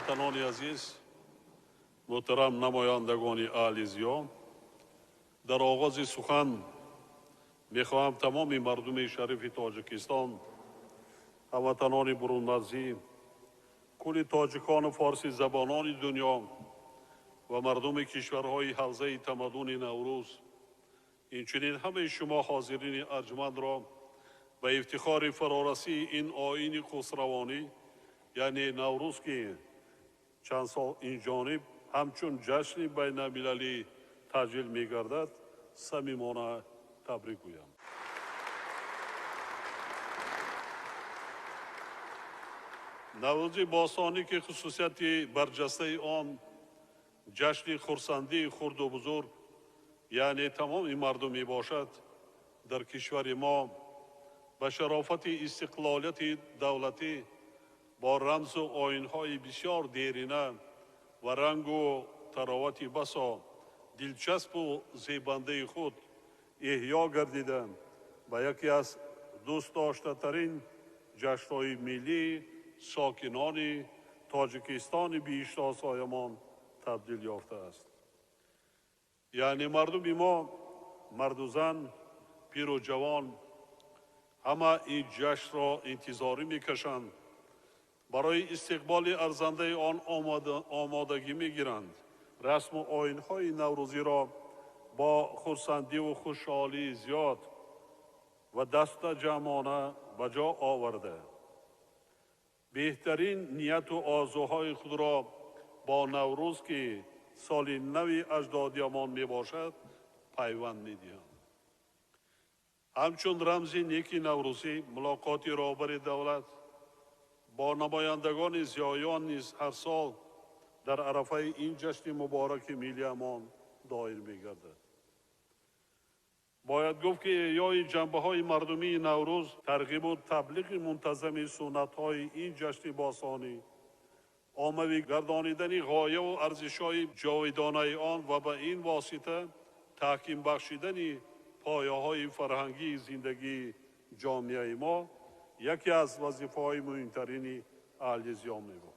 هموطنان عزیز، محترم نمایندگان اهل زیان، در آغاز سخن میخواهم تمام مردم شریف تاجیکستان، هموطنان برونمرزی، کل تاجیکان فارسی زبانان دنیا و مردم کشورهای حوزه تمدن نوروز، اینچنین همه شما حاضرین ارجمند را به افتخار فرارسی این آیین خسروانی یعنی نوروز که چند سال این جانب همچون جشن بین المللی تجلیل می گردد صمیمانه تبریک گویم. نوروز باستانی که خصوصیت برجسته آن جشن خرسندی خرد و بزرگ یعنی تمام مردم می باشد، در کشور ما به شرافت استقلالیت دولتی با رمز و آیین‌های بسیار دیرینه و رنگ و تراوت بسا دلچسب و زیبنده خود احیا گردیده و یکی از دوست داشته ترین جشن‌های ملی ساکنان تاجیکستان بی‌شناسایمان تبدیل یافته است. یعنی مردم ما، مرد و زن، پیر و جوان، همه این جشن را انتظاری میکشند، برای استقبال ارزنده آن آمادگی میگیرند. رسم و آیین‌های نوروزی را با خرسندی و خوشحالی زیاد و دست جمعانه به جا آورده بهترین نیت و آرزوهای خود را با نوروز که سال نو اجدادیمان می باشد پیوند می دهند. همچون رمز نیکی نوروزی ملاقات رهبر دولت با نمایندگان زیایان نیز هر سال در عرفه این جشن مبارک ملی امان دایر می گردد. باید گفت که احیای جنبه‌های مردمی نوروز، ترغیب و تبلیغ منتظم سنت‌های این جشن باستانی، عاموی گردانیدن غایه و ارزش‌های جاودانه آن و به این واسطه تحکیم بخشیدن پایه‌های فرهنگی زندگی جامعه ما یکی از وظیفه‌های مهمترین اهل زیان می‌باشد.